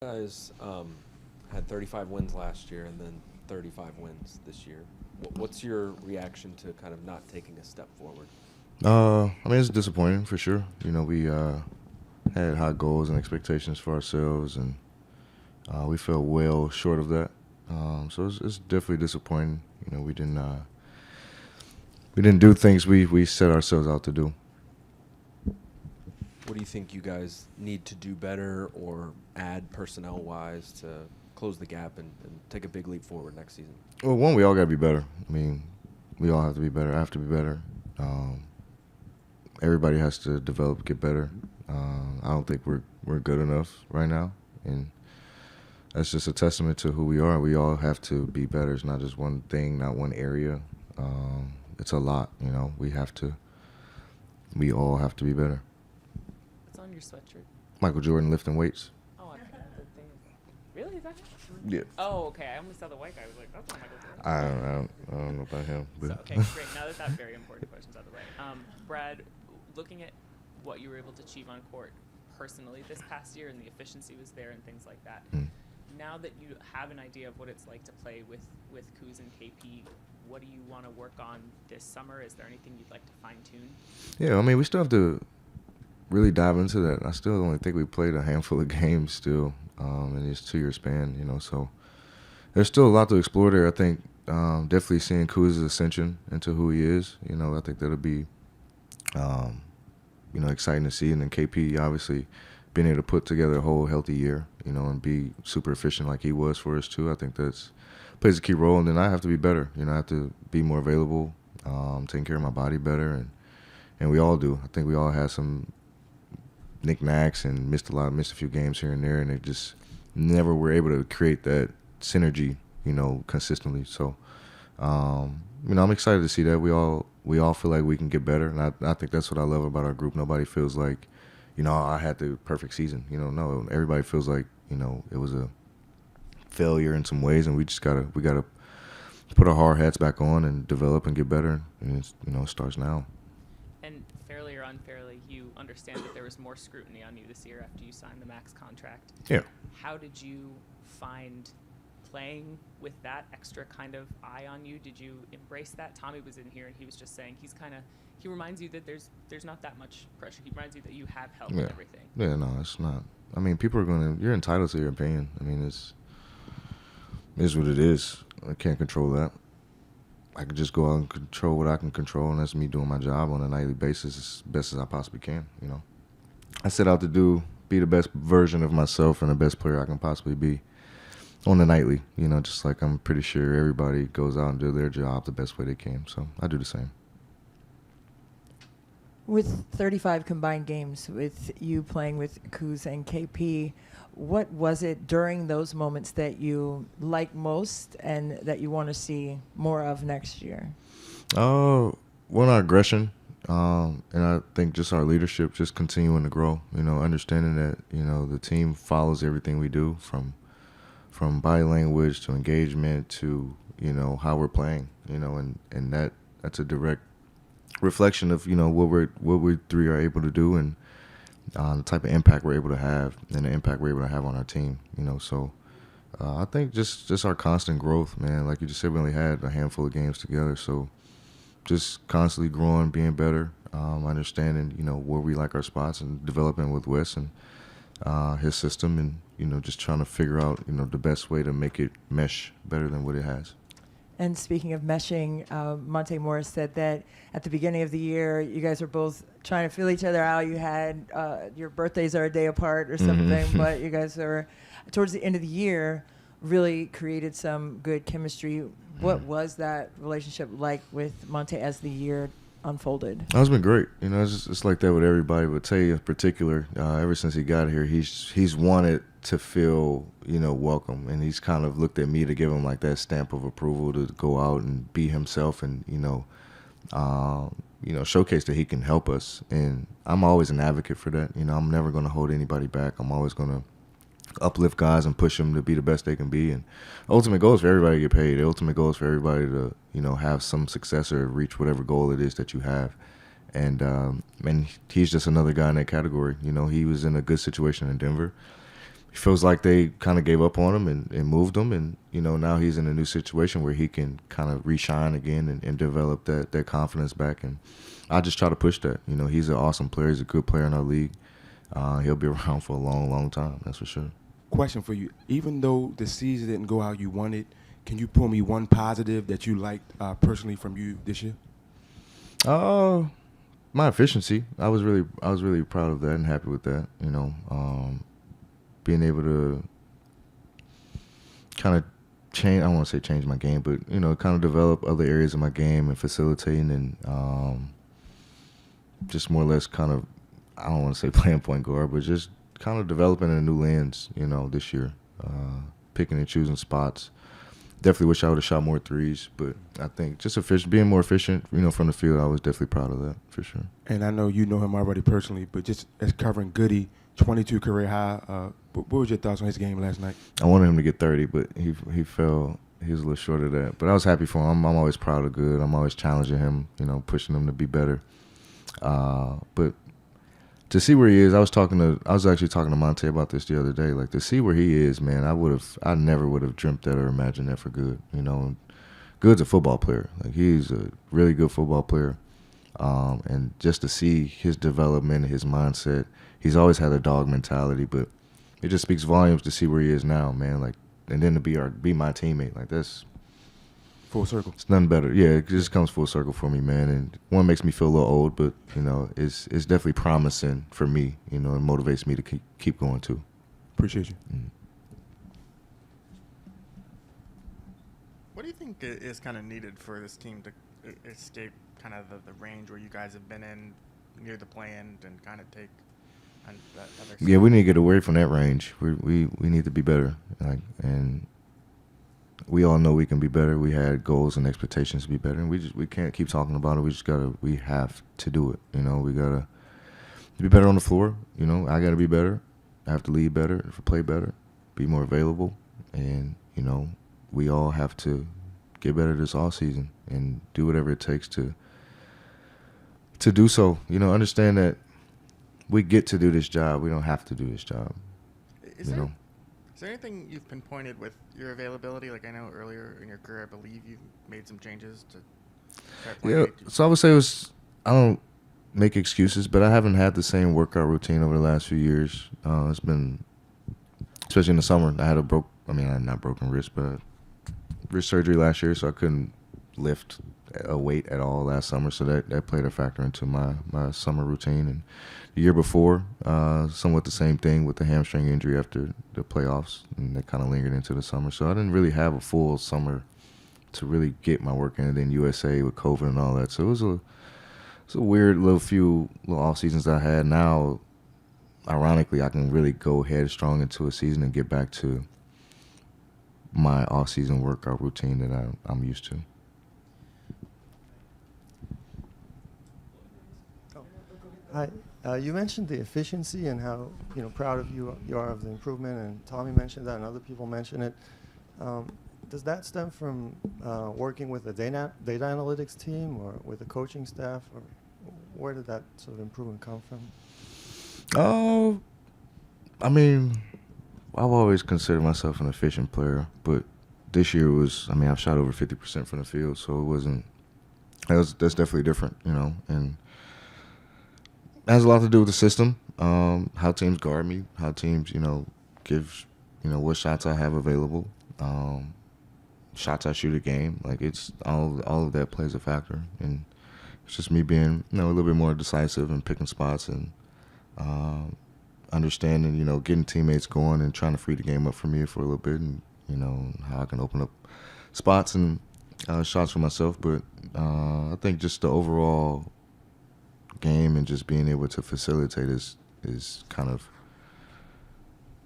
Guys had 35 wins last year and then 35 wins this year. What's your reaction to kind of not taking a step forward? I mean, it's disappointing for sure. We had high goals and expectations for ourselves, and we fell well short of that. So it's definitely disappointing. We didn't do things we set ourselves out to do. What do you think you guys need to do better or add personnel wise to close the gap and take a big leap forward next season? Well, one, we all got to be better. I mean, we all have to be better. I have to be better. Um, Everybody has to develop, get better. I don't think we're good enough right now, and that's just a testament to who we are. We all have to be better. It's not just one thing, not one area. It's a lot. We all have to be better. What's on your sweatshirt? Michael Jordan lifting weights. Oh, I forgot the thing. Really? Is that him? Yeah. Oh, okay. I only saw the white guy. I was like, that's not Michael Jordan. I don't know about him. But. So, okay, great. Now that very important question's out of the way. Brad, looking at what you were able to achieve on court personally this past year and the efficiency was there and things like that, now that you have an idea of what it's like to play with Kuz and KP, what do you want to work on this summer? Is there anything you'd like to fine-tune? Yeah, I mean, we still have to really dive into that. I still only think we played a handful of games still in this 2-year span, so there's still a lot to explore there. I think definitely seeing Kuz's ascension into who he is, I think that'll be, exciting to see. And then KP, obviously, being able to put together a whole healthy year, and be super efficient like he was for us too. I think that's plays a key role. And then I have to be better. I have to be more available, taking care of my body better, and we all do. I think we all have some knickknacks and missed a few games here and there, and it just never were able to create that synergy, consistently. So, I'm excited to see that we all feel like we can get better, and I think that's what I love about our group. Nobody feels like, I had the perfect season. No, everybody feels like, it was a failure in some ways, and we gotta put our hard hats back on and develop and get better. And it starts now. And fairly or unfairly, you understand that there was more scrutiny on you this year after you signed the max contract. Yeah. How did you find playing with that extra kind of eye on you? Did you embrace that? Tommy was in here and he was just saying he reminds you that there's not that much pressure. He reminds you that you have help and everything. Yeah, no, it's not. I mean, you're entitled to your opinion. I mean, it is what it is. I can't control that. I can just go out and control what I can control, and that's me doing my job on a nightly basis as best as I possibly can. I set out to be the best version of myself and the best player I can possibly be on the nightly. Just like I'm pretty sure everybody goes out and do their job the best way they can. So I do the same. With 35 combined games, with you playing with Kuz and KP, what was it during those moments that you like most and that you want to see more of next year? One, our aggression, and I think just our leadership, just continuing to grow. Understanding that the team follows everything we do, from body language to engagement to how we're playing. And that's a direct reflection of what we three are able to do, and the type of impact we're able to have, and the impact we're able to have on our team. So I think just our constant growth, man. Like you just said, we only had a handful of games together, so just constantly growing, being better, understanding where we like our spots, and developing with Wes and his system, and just trying to figure out the best way to make it mesh better than what it has. And speaking of meshing, Monte Morris said that at the beginning of the year, you guys were both trying to feel each other out. You had your birthdays are a day apart or something, but you guys are, towards the end of the year, really created some good chemistry. What was that relationship like with Monte as the year unfolded? It's been great. It's like that with everybody, but Tay in particular, ever since he got here, he's wanted to feel, welcome, and he's kind of looked at me to give him like that stamp of approval to go out and be himself and, showcase that he can help us. And I'm always an advocate for that. I'm never going to hold anybody back. I'm always going to uplift guys and push them to be the best they can be. And the ultimate goal is for everybody to get paid. The ultimate goal is for everybody to, have some success or reach whatever goal it is that you have. And he's just another guy in that category. He was in a good situation in Denver. he feels like they kind of gave up on him and moved him, and now he's in a new situation where he can kind of re-shine again and develop that confidence back. And I just try to push that. He's an awesome player. He's a good player in our league. He'll be around for a long, long time. That's for sure. Question for you: even though the season didn't go how you wanted, can you pull me one positive that you liked personally from you this year? My efficiency. I was really proud of that and happy with that. Being able to kind of change. I don't want to say change my game, but kind of develop other areas of my game and facilitating and just more or less kind of. I don't want to say playing point guard, but just kind of developing a new lens. This year, picking and choosing spots. Definitely wish I would have shot more threes, but I think just being more efficient, from the field, I was definitely proud of that for sure. And I know you know him already personally, but just as covering Goody, 22 career high. What was your thoughts on his game last night? I wanted him to get 30, but he fell. He was a little short of that. But I was happy for him. I'm always proud of Good. I'm always challenging him, pushing him to be better. But to see where he is, I was actually talking to Monte about this the other day. Like, to see where he is, man, I never would have dreamt that or imagined that for Good. Good's a football player. Like, he's a really good football player. And just to see his development, his mindset, he's always had a dog mentality, but it just speaks volumes to see where he is now, man. Like, and then to be my teammate, like, that's full circle. It's nothing better. Yeah, it just comes full circle for me, man. And one makes me feel a little old, but it's definitely promising for me. It motivates me to keep going too. Appreciate you. Mm. What do you think is kind of needed for this team to escape kind of the range where you guys have been in near the play-in and kind of take on that other side? Yeah, we need to get away from that range. We need to be better. And we all know we can be better. We had goals and expectations to be better, and we can't keep talking about it. We have to do it. We gotta be better on the floor. I gotta be better. I have to lead better, play better, be more available, and we all have to get better this off season and do whatever it takes to do so. Understand that we get to do this job. We don't have to do this job. Is there anything you've pinpointed with your availability? Like, I know earlier in your career, I believe you made some changes to start playing. Yeah, so I would say I don't make excuses, but I haven't had the same workout routine over the last few years. It's been, especially in the summer, I had not broken wrist, but wrist surgery last year, so I couldn't lift a weight at all last summer, so that played a factor into my summer routine. And the year before, somewhat the same thing with the hamstring injury after the playoffs, and that kind of lingered into the summer. So I didn't really have a full summer to really get my work in. And then USA with COVID and all that, so it was a weird few off seasons I had. Now, ironically, I can really go headstrong into a season and get back to my off season workout routine that I'm used to. Hi. You mentioned the efficiency and how proud of you are of the improvement, and Tommy mentioned that, and other people mentioned it. Does that stem from working with the data analytics team or with the coaching staff, or where did that sort of improvement come from? Oh, I've always considered myself an efficient player, but this year I've shot over 50% from the field, so it wasn't. That's definitely different, and it has a lot to do with the system, how teams guard me, how teams, give, what shots I have available, shots I shoot a game. Like, it's all of that plays a factor, and it's just me being, a little bit more decisive and picking spots and understanding, getting teammates going and trying to free the game up for me for a little bit, and how I can open up spots and shots for myself. But I think just the overall game and just being able to facilitate is kind of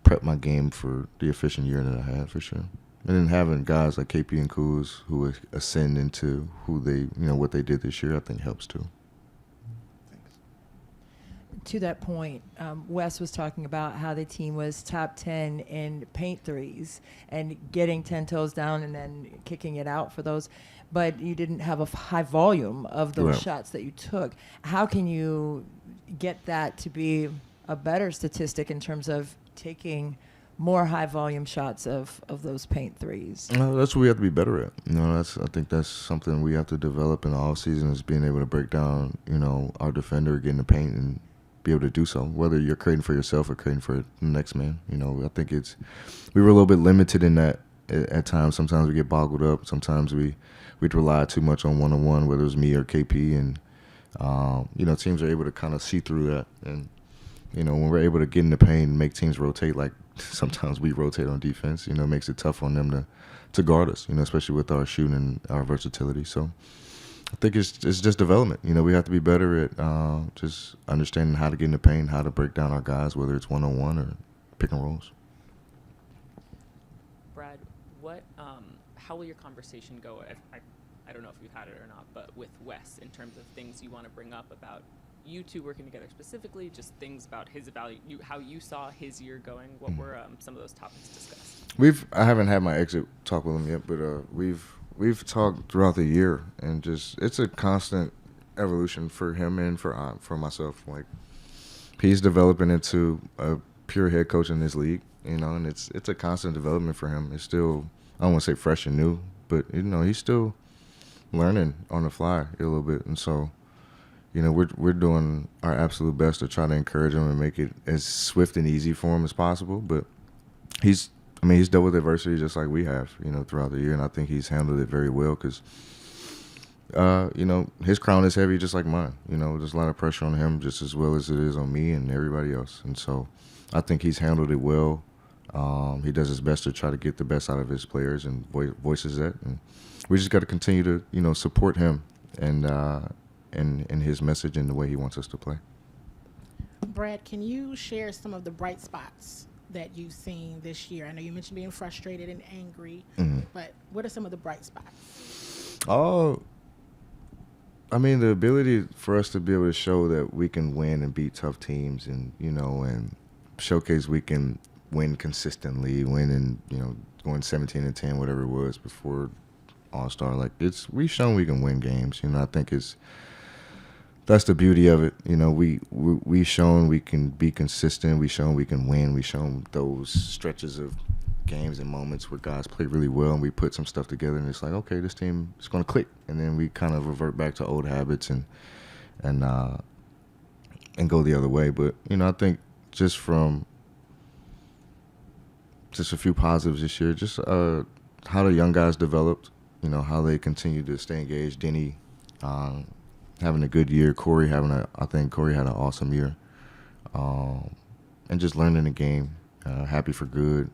prep my game for the efficient year that I had, for sure. And then having guys like KP and Kuz who ascend into who they, what they did this year, I think helps too. To that point, Wes was talking about how the team was top 10 in paint threes and getting 10 toes down and then kicking it out for those. But you didn't have a high volume of those Right. shots that you took. How can you get that to be a better statistic in terms of taking more high volume shots of those paint threes? That's what we have to be better at. I think that's something we have to develop in the off season is being able to break down, our defender, get in the paint, and be able to do so. Whether you're creating for yourself or creating for the next man, I think we were a little bit limited in that at times. Sometimes we get boggled up. Sometimes we'd rely too much on one-on-one, whether it was me or KP, and teams are able to kind of see through that. And when we're able to get in the paint and make teams rotate, like sometimes we rotate on defense, it makes it tough on them to guard us, especially with our shooting and our versatility. So I think it's just development. We have to be better at just understanding how to get in the paint, how to break down our guys, whether it's one-on-one or pick and rolls. Brad, how will your conversation go? I don't know if you've had it or not, but with Wes in terms of things you want to bring up about you two working together specifically, just things about his how you saw his year going. What were some of those topics discussed? I haven't had my exit talk with him yet, but we've talked throughout the year, and just it's a constant evolution for him and for myself. Like, he's developing into a pure head coach in this league, and it's a constant development for him. It's still, I don't want to say fresh and new, but he's still learning on the fly a little bit, and so we're doing our absolute best to try to encourage him and make it as swift and easy for him as possible. But he's dealt with adversity just like we have, throughout the year, and I think he's handled it very well because, his crown is heavy just like mine. There's a lot of pressure on him just as well as it is on me and everybody else, and so I think he's handled it well. He does his best to try to get the best out of his players and voices that, and we just got to continue to, support him and his message and the way he wants us to play. Brad, can you share some of the bright spots that you've seen this year? I know you mentioned being frustrated and angry, but what are some of the bright spots? Oh, the ability for us to be able to show that we can win and beat tough teams and, and showcase we can win consistently, going 17-10, whatever it was before All-Star. Like, we've shown we can win games. I think that's the beauty of it. We've shown we can be consistent. We've shown we can win. We've shown those stretches of games and moments where guys play really well and we put some stuff together and it's like, okay, this team is going to click. And then we kind of revert back to old habits and go the other way. But, I think just from just a few positives this year, just how the young guys developed, how they continue to stay engaged. Denny having a good year. I think Corey had an awesome year. And just learning the game, happy for good.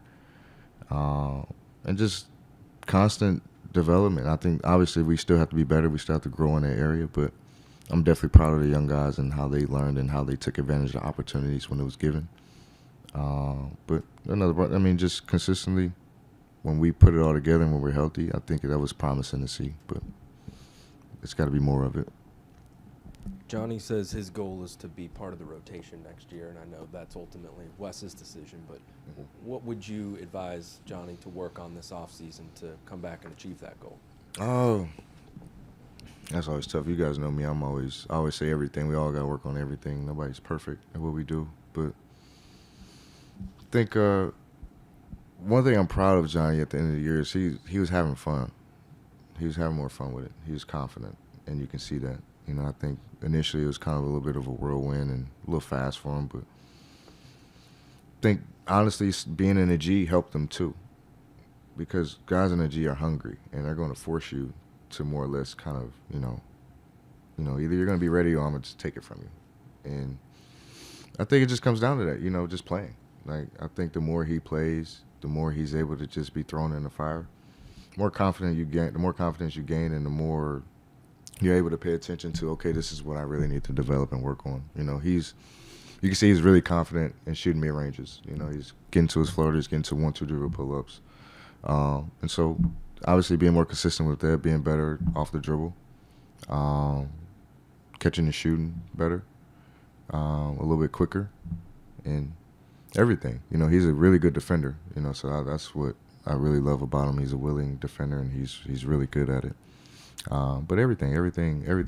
And just constant development. I think obviously we still have to be better. We still have to grow in that area, but I'm definitely proud of the young guys and how they learned and how they took advantage of the opportunities when it was given. But just consistently, when we put it all together and when we're healthy, I think that was promising to see, but it's got to be more of it. Johnny says his goal is to be part of the rotation next year, and I know that's ultimately Wes's decision, but what would you advise Johnny to work on this offseason to come back and achieve that goal? Oh, that's always tough. You guys know me. I always say everything. We all got to work on everything. Nobody's perfect at what we do, but I think one thing I'm proud of Johnny at the end of the year is he was having fun. He was having more fun with it. He was confident, and you can see that. I think initially it was kind of a little bit of a whirlwind and a little fast for him, but I think honestly being in a G helped him too, because guys in a G are hungry and they're going to force you to more or less kind of, either you're going to be ready or I'm going to just take it from you. And I think it just comes down to that, just playing. Like, I think the more he plays, the more he's able to just be thrown in the fire. The more confidence you gain, and the more you're able to pay attention to, okay, this is what I really need to develop and work on. You can see he's really confident in shooting mid-ranges. He's getting to his floaters, getting to 1-2 dribble pull-ups. And so, obviously, being more consistent with that, being better off the dribble, catching and shooting better, a little bit quicker, and everything. He's a really good defender. So that's what I really love about him. He's a willing defender, and he's really good at it. But everything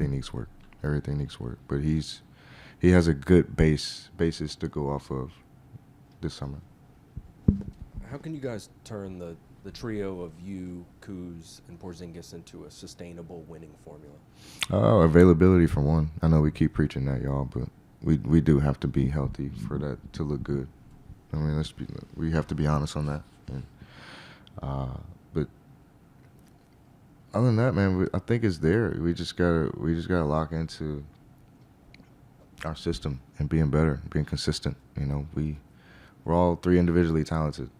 needs work. Everything needs work. But he has a good basis to go off of this summer. How can you guys turn the trio of you, Kuz, and Porzingis into a sustainable winning formula? Availability for one. I know we keep preaching that, y'all, but we do have to be healthy for that to look good. I mean, we have to be honest on that. And, but other than that, man, I think it's there. We just gotta lock into our system and being better, being consistent. You know, we're all three individually talented,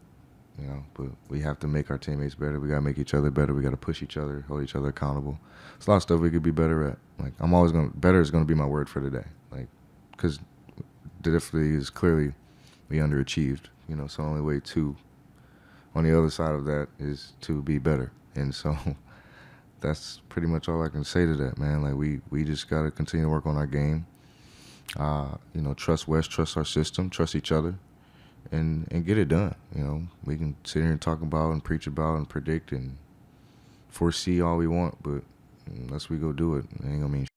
you know, but we have to make our teammates better. We gotta make each other better. We gotta push each other, hold each other accountable. There's a lot of stuff we could be better at. Like, better is gonna be my word for today. Like, because definitely is clearly we underachieved. You know, so the only way to, on the other side of that, is to be better. And so that's pretty much all I can say to that, man. Like, we just gotta continue to work on our game. You know, trust Wes, trust our system, trust each other, and get it done. You know, we can sit here and talk about and preach about and predict and foresee all we want, but unless we go do it, it ain't gonna mean